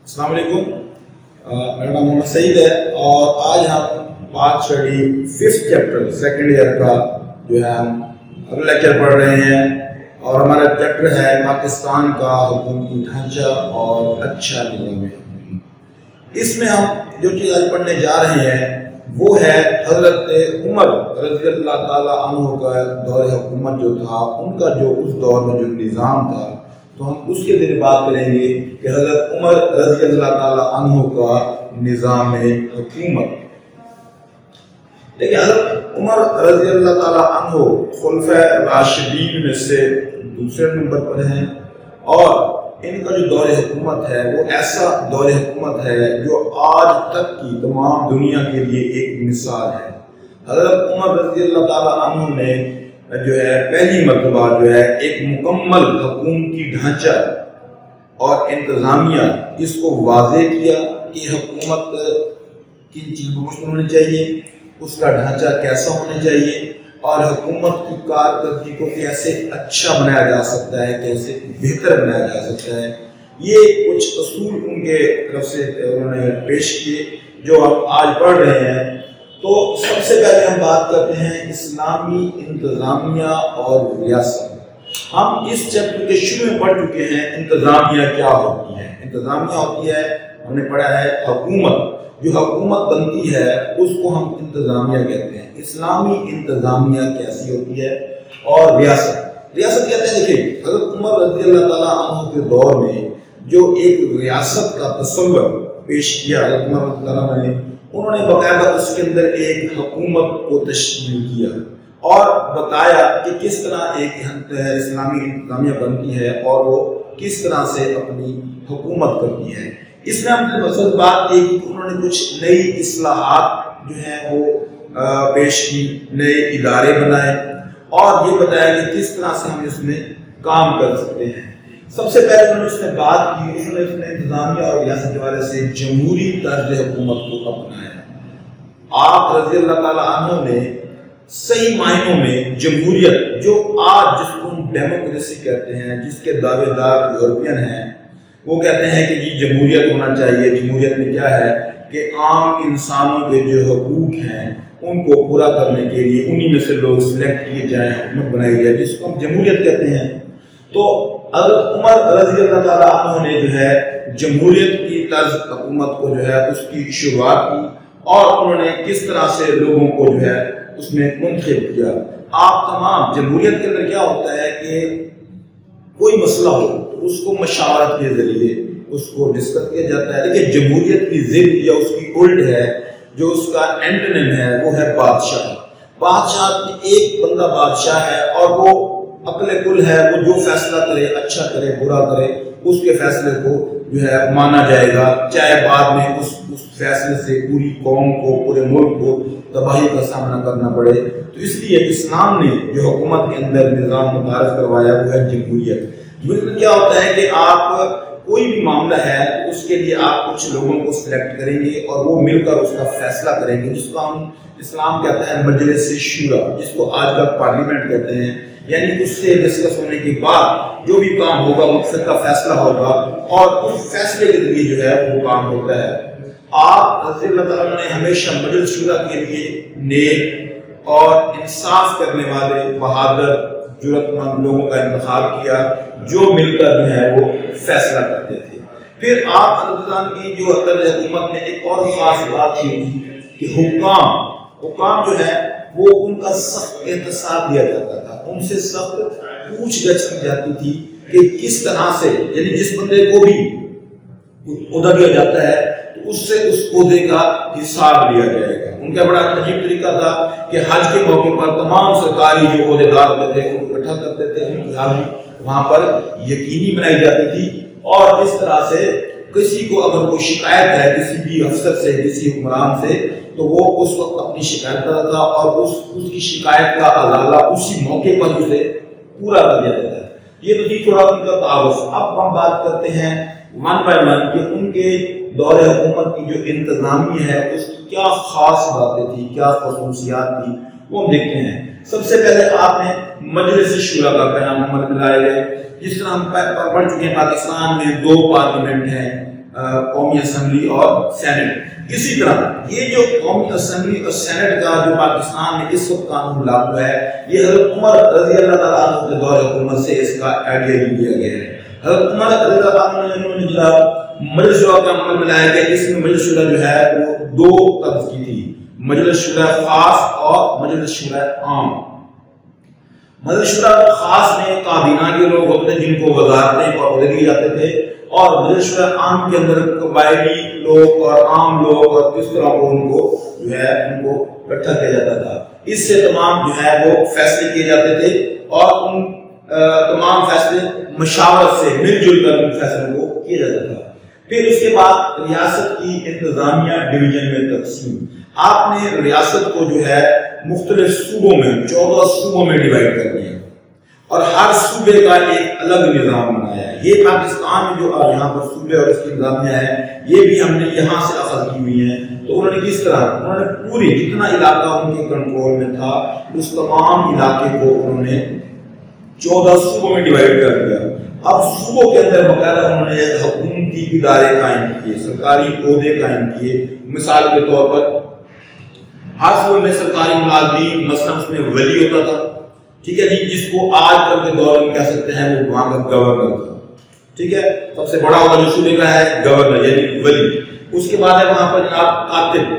السلام علیکم، میرا نام محمد سعید ہے اور آج ہم پاک study 5th chapter second year کا جو ہے ہم اگلا لیکچر پڑھ رہے ہیں اور ہمارا چیپٹر ہے پاکستان کا حکومتی ڈھانچہ اور اچھا نظام حکومت۔ اس میں ہم جو چیز آج پڑھنے جا رہے ہیں وہ ہے حضرت عمر رضی اللہ تعالیٰ عنہ کا دور حکومت جو تھا، ان کا جو اس دور میں جو نظام تھا، تو ہم اس کے ذریعے بات کریں گے کہ حضرت عمر رضی اللہ تعالیٰ عنہ کا نظام حکومت۔ لیکن حضرت عمر رضی اللہ تعالیٰ عنہ خلفۂ راشدین میں سے دوسرے نمبر پر ہیں اور ان کا جو دور حکومت ہے وہ ایسا دور حکومت ہے جو آج تک کی تمام دنیا کے لیے ایک مثال ہے۔ حضرت عمر رضی اللہ تعالیٰ عنہ نے جو ہے پہلی مرتبہ جو ہے ایک مکمل حکومتی ڈھانچہ اور انتظامیہ اس کو واضح کیا کہ حکومت کن چیزوں پر مشتمل ہونی چاہیے، اس کا ڈھانچہ کیسا ہونا چاہیے اور حکومت کی کارکردگی کو کیسے اچھا بنایا جا سکتا ہے، کیسے بہتر بنایا جا سکتا ہے۔ یہ کچھ اصول ان کے طرف سے انہوں نے پیش کیے جو ہم آج پڑھ رہے ہیں۔ تو سب سے پہلے ہم بات کرتے ہیں اسلامی انتظامیہ اور ریاست۔ ہم اس چیپٹر کے شروع میں پڑھ چکے ہیں انتظامیہ کیا ہوتی ہے۔ انتظامیہ ہوتی ہے، ہم نے پڑھا ہے حکومت، جو حکومت بنتی ہے اس کو ہم انتظامیہ کہتے ہیں۔ اسلامی انتظامیہ کیسی ہوتی ہے اور ریاست کہتے ہیں۔ دیکھیں حضرت عمر رضی اللہ تعالیٰ عنہ کے دور میں جو ایک ریاست کا تصور پیش کیا حضرت عمر رضی اللہ عنہ نے، انہوں نے باقاعدہ اس کے اندر ایک حکومت کو تشکیل کیا اور بتایا کہ کس طرح ایک اسلامی انتظامیہ بنتی ہے اور وہ کس طرح سے اپنی حکومت کرتی ہے۔ اس میں ہم نے مقصد بات کی کہ انہوں نے کچھ نئی اصلاحات جو ہیں وہ پیش کی، نئے ادارے بنائے اور یہ بتایا کہ کس طرح سے ہم اس میں کام کر سکتے ہیں۔ سب سے پہلے انہوں نے اس میں بات کی، اس نے انتظامیہ اور ریاست کے حوالے سے جمہوری طرز حکومت کو اپنایا۔ آپ رضی اللہ تعالیٰ عنہ نے صحیح معنوں میں جمہوریت، جو آج جس کو ہم ڈیموکریسی کہتے ہیں، جس کے دعوے دار یورپین ہیں، وہ کہتے ہیں کہ یہ جمہوریت ہونا چاہیے۔ جمہوریت میں کیا ہے کہ عام انسانوں کے جو حقوق ہیں ان کو پورا کرنے کے لیے انہی میں سے لوگ سلیکٹ کیے جائیں، حکومت بنائی جائے، جس کو ہم جمہوریت کہتے ہیں۔ تو حضرت عمر رضی اللہ تعالیٰ عنہ نے جو ہے جمہوریت کی طرز حکومت کو جو ہے اس کی شروعات کی اور انہوں نے کس طرح سے لوگوں کو جو ہے اس میں منتخب کیا۔ آپ تمام جمہوریت کے اندر کیا ہوتا ہے کہ کوئی مسئلہ ہو تو اس کو مشاورت کے ذریعے اس کو ڈسکس کیا جاتا ہے۔ لیکن جمہوریت کی ضد یا اس کی الٹ ہے، جو اس کا اینٹونیم ہے وہ ہے بادشاہ۔ بادشاہ ایک بندہ بادشاہ ہے اور وہ عقل کل ہے، وہ جو فیصلہ کرے، اچھا کرے برا کرے، اس کے فیصلے کو جو ہے مانا جائے گا، چاہے بعد میں اس فیصلے سے پوری قوم کو، پورے ملک کو تباہی کا سامنا کرنا پڑے۔ تو اس لیے اسلام نے جو حکومت کے اندر نظام متعارف کروایا وہ ہے جمہوریت۔ جمہوریت میں کیا ہوتا ہے کہ آپ کوئی بھی معاملہ ہے تو اس کے لیے آپ کچھ لوگوں کو سلیکٹ کریں گے اور وہ مل کر اس کا فیصلہ کریں گے، جس کو ہم اسلام کہتا ہے مجلس شورا، جس کو آج کل پارلیمنٹ کہتے ہیں۔ یعنی اس سے ڈسکس ہونے کے بعد جو بھی کام ہوگا مقصد کا فیصلہ ہوگا اور اس فیصلے کے ذریعے جو ہے وہ کام ہوتا ہے۔ آپ رضی اللہ تعالیٰ نے ہمیشہ مجلس شورا کے لیے نیک اور انصاف کرنے والے بہادر جرأت مند لوگوں کا انتخاب کیا جو مل کر جو ہے وہ فیصلہ کرتے تھے۔ پھر آپ حضرت کی جو طرز حکومت میں ایک اور خاص بات تھی کہ حکام جو ہے وہ ان کا سخت احتساب دیا جاتا تھا، ان سے سخت پوچھ گچھ کی جاتی تھی کہ کس طرح سے، یعنی جس بندے کو بھی عہدہ دیا جاتا ہے تو اس سے اس عہدے کا حساب لیا جائے گا۔ ان کا بڑا عجیب طریقہ تھا کہ حج کے موقع پر تمام سرکاری جو عہدے دار ہوتے تھے ان کو اکٹھا کرتے تھے، ان کی حاضری وہاں پر یقینی بنائی جاتی تھی اور اس طرح سے کسی کو اگر کوئی شکایت ہے کسی بھی افسر سے، کسی حکمران سے، تو وہ اس وقت اپنی شکایت کرتا تھا اور اس کی شکایت کا ازالہ اسی موقع پر اسے پورا کر دیا جاتا ہے۔ یہ تو تھی تھوڑا ان کا تعارف۔ اب ہم بات کرتے ہیں ون بائی ون کہ ان کے دور حکومت کی جو انتظامیہ ہے اس کی کیا خاص باتیں تھیں، کیا خصوصیات تھیں، وہ ہم دیکھتے ہیں۔ سب سے پہلے آپ نے مجلس شورا کا قیام عمل میں لائے گئے۔ جس طرح ہم پڑھ چکے ہیں پاکستان میں 2 پارلیمنٹ ہیں، قومی اسمبلی اور سینٹ۔ اسی طرح یہ جو قومی اسمبلی اور سینٹ کا جو پاکستان میں اس وقت قانون لاگو ہے، یہ حضرت عمر رضی اللہ تعالیٰ عنہ کے دور حکومت سے اس کا آئیڈیا لیا گیا ہے۔ حضرت عمر رضی اللہ تعالیٰ عنہ نے جو مجلس شورا کا عمل میں لایا گیا، اس میں مجلس شورا جو ہے وہ دو طرز کی تھی، مجلس شورا خاص اور مجلس شورا عام۔ مجلس شورا خاص میں کابینہ کے لوگ ہوتے ہیں جن کو وزارتیں اور عہدے دیے جاتے تھے، اور مجلس شورا عام کے اندر قبائلی لوگ اور عام لوگ اور کس طرح کو ان کو جو ہے ان کو اکٹھا کیا جاتا تھا۔ اس سے تمام جو ہے وہ فیصلے کیے جاتے تھے، اور ان تمام فیصلے مشاورت سے مل جل کر ان فیصلوں کو کیا جاتا تھا۔ پھر اس کے بعد ریاست کی انتظامیہ ڈویژن میں تقسیم۔ آپ نے ریاست کو جو ہے مختلف صوبوں میں 14 صوبوں میں ڈیوائیڈ کر دیا، اور ہر صوبے کا ایک الگ نظام بنایا ہے۔ یہ پاکستان میں جو یہاں پر صوبے اور اس کی انتظامیہ ہے، یہ بھی ہم نے یہاں سے اخذ کی ہوئی ہیں۔ تو انہوں نے کس طرح انہوں نے پوری جتنا علاقہ ان کے کنٹرول میں تھا، اس تمام علاقے کو انہوں نے 14 صوبوں میں ڈیوائیڈ کر دیا۔ اب صوبوں کے اندر باقاعدہ انہوں نے حکومتی ادارے قائم کیے، سرکاری عہدے قائم کیے۔ مثال کے طور پر ہر صوبے میں سرکاری ملازمین، مثلا اس میں ولی ہوتا تھا، ٹھیک ہے جی، جس کو آج کل کے دور میں کہہ سکتے ہیں وہ وہاں کا گورنر تھا، ٹھیک ہے، سب سے بڑا ہوگا جو صوبے کا ہے گورنر یعنی ولی۔ اس کے بعد ہے وہاں پر جناب کاتب۔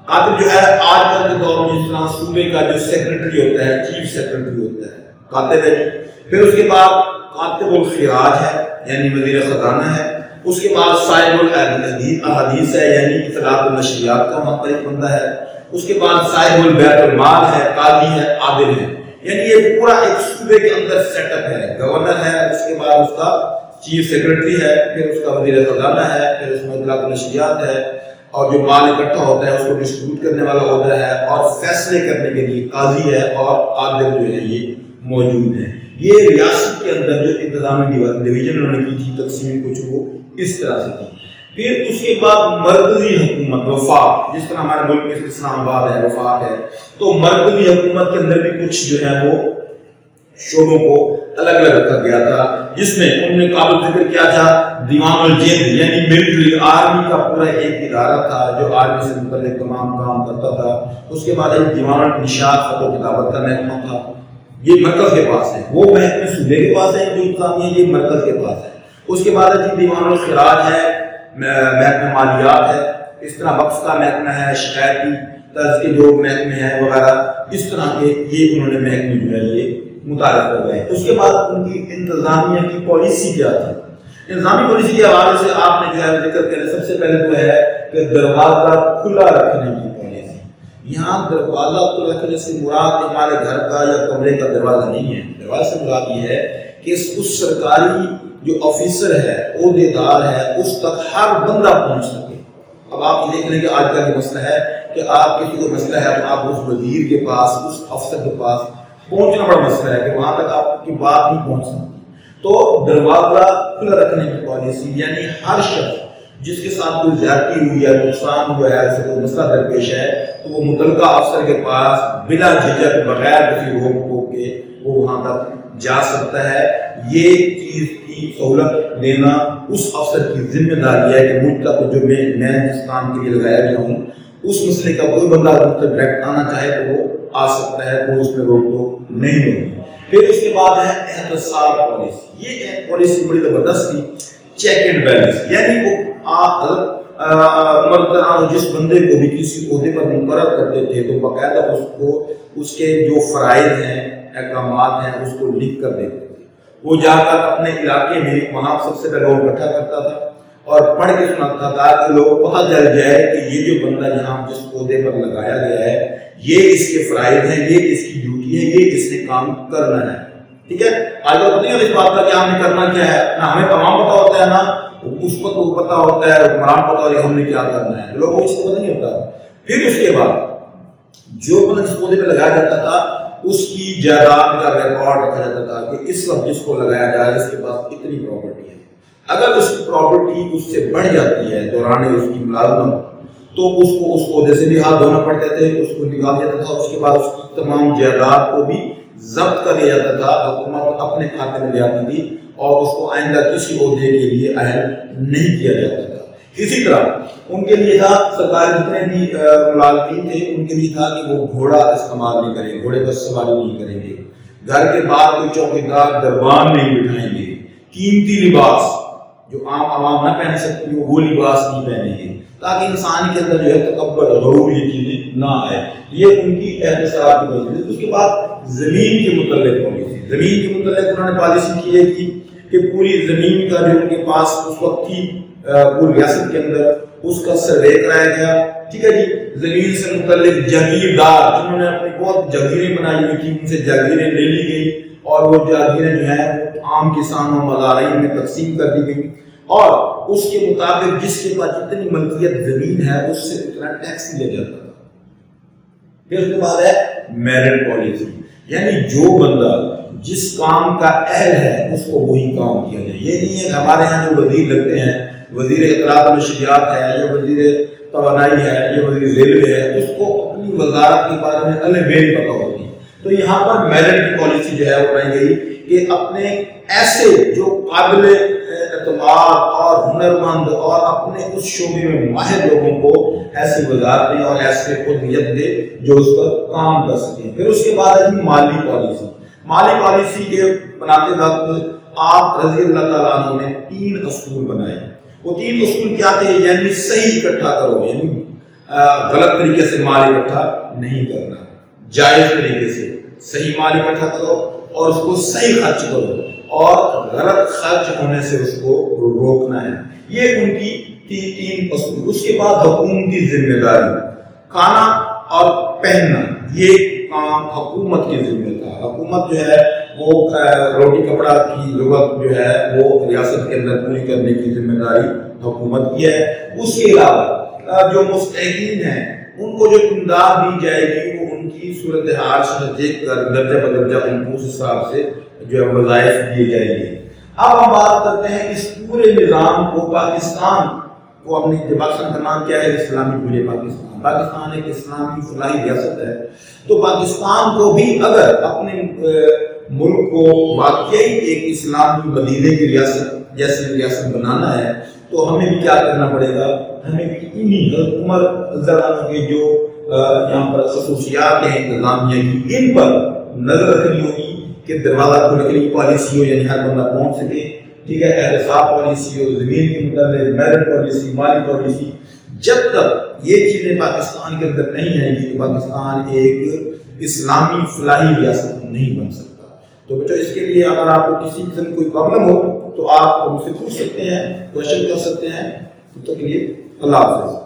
کاتب جو ہے آج کل کے دور میں جس طرح صوبے کا جو سیکرٹری ہوتا ہے، چیف سیکرٹری ہوتا ہے، کاتب ہے جی۔ پھر اس کے بعد کاتب الخراج ہے یعنی وزیر خزانہ ہے۔ اس کے بعد صاحب الاحادیث ہے یعنی اطلاعات و نشریات کا متعلق بندہ ہے۔ اس کے بعد صاحب البیت المال ہے، قاضی ہے، عادل ہے۔ یعنی یہ پورا ایک صوبے کے اندر سیٹ اپ ہے، گورنر ہے، اس کے بعد اس کا چیف سیکرٹری ہے، پھر اس کا وزیر خزانہ ہے، پھر اس میں اطلاعات و نشریات ہے، اور جو مال اکٹھا ہوتا ہے اس کو ڈسٹریبیوٹ کرنے والا ہوتا ہے، اور فیصلے کرنے کے لیے قاضی ہے اور عادل جو ہے یہ موجود ہے۔ یہ ریاست کے اندر جو انتظامی ڈویژن انہوں نے کی تھی تقسیم کچھ وہ اس طرح سے تھی۔ پھر اس کے بعد مرکزی حکومت وفاق، جس طرح ہمارے ملک میں اسلام آباد ہے، وفاق ہے، تو مرکزی حکومت کے اندر بھی کچھ جو ہے وہ شعبوں کو الگ الگ رکھا گیا تھا، جس میں انہوں نے قابل ذکر کیا تھا دیوان الجند یعنی ملٹری آرمی کا پورا ایک ادارہ تھا جو آرمی سے متعلق تمام کام کرتا تھا۔ اس کے بعد ایک دیوان الانشاء خط و کتابت کا محکمہ تھا، یہ مرکز کے پاس ہے، وہ محکمے صوبے کے پاس ہے جو انتظامیہ یہ مرکز کے پاس ہے۔ اس کے بعد جی دیوان الخراج ہے، محکمہ مالیات ہے، اس طرح وقف کا محکمہ ہے، شکایتی طرز کے جو محکمے ہیں وغیرہ، اس طرح کے یہ انہوں نے محکمے جو ہے یہ متعارف کر گئے۔ اس کے بعد ان کی انتظامیہ کی پالیسی کیا تھی؟ انتظامی پالیسی کے حوالے سے آپ نے جو ہے ذکر کریں، سب سے پہلے تو ہے کہ دروازہ کھلا رکھنے کی پالیسی۔ یہاں دروازہ کھلا رکھنے سے مراد ہمارے گھر کا یا کمرے کا دروازہ نہیں ہے، دروازہ سے مراد یہ ہے کہ اس سرکاری جو آفیسر ہے، عہدے دار ہے، اس تک ہر بندہ پہنچ سکے۔ اب آپ دیکھ لیں کہ آج کا یہ مسئلہ ہے کہ آپ کسی کو مسئلہ ہے آپ اس وزیر کے پاس، اس افسر کے پاس پہنچنا بڑا مسئلہ ہے کہ وہاں تک آپ کی بات نہیں پہنچ سکتی۔ تو دروازہ کھلا رکھنے کی پالیسی یعنی ہر شخص جس کے ساتھ کوئی زیادتی ہوئی ہے، نقصان ہوا ہے، اسے کوئی مسئلہ درپیش ہے، تو وہ متعلقہ افسر کے پاس بلا جھجک بغیر کسی روک ٹوک کے وہ وہاں تک جا سکتا ہے۔ یہ چیز کی سہولت دینا اس افسر کی ذمہ داری ہے کہ مجھ تک جو میں جس کام کے لیے لگایا گیا ہوں اس مسئلے کا کوئی بندہ مجھ تک ڈائریکٹ آنا چاہے تو وہ آ سکتا ہے، کوئی اس میں روک ٹوک نہیں ہوگی۔ پھر اس کے بعد ہے احتساب پالیسی۔ یہ ایک پالیسی بڑی زبردست تھی، چیک اینڈ بیلنس، یعنی وہ جس بندے کو بھی کسی عہدے پر مقرر کرتے تھے تو باقاعدہ اس کو اس کے جو فرائض ہیں، احکامات ہیں، اس کو لکھ کر دیتے تھے۔ وہ جا کر اپنے علاقے میں وہاں سب سے پہلے وہ اکٹھا کرتا تھا اور پڑھ کے سناتا تھا کہ لوگوں کو پتہ چل جائے کہ یہ جو بندہ یہاں جس عہدے پر لگایا گیا ہے یہ اس کے فرائض ہیں، یہ اس کی ڈیوٹی ہے، یہ اس نے کام کرنا ہے، ٹھیک ہے۔ آج کل پتہ نہیں اس بات کا کہ ہم نے کرنا کیا ہے، نہ ہمیں تمام پتہ ہوتا ہے، نہ اس کو تو پتہ ہوتا ہے، حکمران پتہ ہوتا ہے ہم نے کیا کرنا ہے، لوگوں کو اس کو پتہ نہیں ہوتا۔ پھر اس کے بعد جو بندہ جس عہدے پہ لگایا جاتا تھا اس کی جائیداد کا ریکارڈ رکھا جاتا تھا کہ اس وقت جس کو لگایا جائے اس کے پاس اتنی پراپرٹی ہے۔ اگر اس کی پراپرٹی اس سے بڑھ جاتی ہے دوران اس کی ملازمت تو اس کو اس عہدے سے بھی ہاتھ دھونا پڑتے تھے، اس کو نکال دیا جاتا تھا، اس کے بعد اس کی تمام جائیداد کو بھی ضبط کر لیا جاتا تھا، حکومت اپنے کھاتے میں لے آتی تھی اور اس کو آئندہ کسی عہدے کے لیے اہل نہیں کیا جاتا تھا۔ اسی طرح ان کے لیے تھا سرکاری جتنے بھی ملازمین تھے ان کے لیے تھا کہ وہ گھوڑا استعمال نہیں کریں، گھوڑے پر سواری نہیں کریں گے، گھر کے باہر کوئی چوکیدار دربان نہیں بٹھائیں گے، قیمتی لباس جو عام عوام نہ پہن سکتی وہ لباس نہیں پہنیں گے، تاکہ انسان کے اندر جو ہے تکبر غرور یہ چیزیں نہ آئے۔ یہ ان کی احتساب کی پالیسی۔ اس کے بعد زمین کے متعلق پالیسی، زمین کے متعلق انہوں نے پالیسی کی ہے کہ پوری زمین کا جو ان کے پاس اس وقت تھی پوری ریاست کے اندر اس کا سروے کرایا گیا، ٹھیک ہے جی۔ زمین سے متعلق جاگیردار جنہوں نے اپنی بہت جاگیریں بنائی ہوئی تھی ان سے جاگیریں لے لی گئی اور وہ جاگیریں جو ہیں عام کسانوں مزارعین میں تقسیم کر دی گئی اور اس کے مطابق جس کے پاس جتنی ملکیت زمین ہے اس سے اتنا ٹیکس لیا جاتا تھا۔ پھر اس کے بعد ہے میرٹ پالیسی، یعنی جو بندہ جس کام کا اہل ہے اس کو وہی کام کیا جائے۔ یہ نہیں ہے کہ ہمارے یہاں جو وزیر لگتے ہیں، وزیر اطلاعات و نشریات ہے یا وزیر توانائی ہے یا وزیر ریلوے ہے، اس کو اپنی وزارت کے بارے میں الگ بین پتہ ہوتی ہے۔ تو یہاں پر میرٹ کی پالیسی جو ہے وہ بنائی گئی کہ اپنے ایسے جو قابل اعتماد اور ہنرمند اور اپنے اس شعبے میں ماہر لوگوں کو ایسی وزارتیں اور ایسے قدرت دے جو اس پر کام کر سکیں۔ پھر اس کے بعد ہے مالی پالیسی۔ مالی پالیسی کے بناتے وقت آپ رضی اللہ تعالیٰ عنہ نے 3 اصول بنائے۔ وہ 3 اصول کیا تھے؟ یعنی صحیح اکٹھا کرو، یعنی غلط طریقے سے مال اکٹھا نہیں کرنا، جائز طریقے سے صحیح مال اکٹھا کرو اور اس کو صحیح خرچ کرو اور غلط خرچ ہونے سے اس کو روکنا ہے۔ یہ ان کی 3 اصول۔ اس کے بعد حکومتی ذمہ داری، کھانا اور پہننا یہ کام حکومت کی ذمہ تھا۔ حکومت جو ہے وہ روٹی کپڑا کی ضرورت جو ہے وہ ریاست کے اندر پوری کرنے کی ذمہ داری حکومت کی ہے۔ اس کے علاوہ جو مستحقین ہیں ان کو جو امداد دی جائے گی وہ ان کی صورتحال سے دیکھ کر درجہ بدرجہ ان کو اس حساب سے جو ہے وظائف دیے جائیں گے۔ اب ہم بات کرتے ہیں اس پورے نظام کو پاکستان کو، اپنی پاکستان کا نام کیا ہے؟ اسلامی پورے پاکستان۔ پاکستان ایک اسلامی فلاحی ریاست ہے، تو پاکستان کو بھی اگر اپنے ملک کو واقعی ایک اسلامی مدینے کی ریاست جیسی ریاست بنانا ہے تو ہمیں بھی کیا کرنا پڑے گا؟ ہمیں بھی انہی عمر زرانوں کے جو یہاں پر خصوصیات ہیں انتظامیہ کی ان پر نظر رکھنی ہوگی کہ دروازہ کھلنے کی پالیسی ہو، یعنی ہر بندہ پہنچ سکے، ٹھیک ہے، احتساب پالیسی ہو، زمین کے متعلق میرٹ پالیسی، مالی پالیسی۔ جب تک یہ چیزیں پاکستان کے اندر نہیں آئیں گی تو پاکستان ایک اسلامی فلاحی ریاست نہیں بن سکتا۔ تو بچوں اس کے لیے اگر آپ کو کسی قسم کوئی پرابلم ہو تو آپ مجھ سے پوچھ سکتے ہیں، کوشچن کر سکتے ہیں۔ تب تک کے لیے اللہ حافظ۔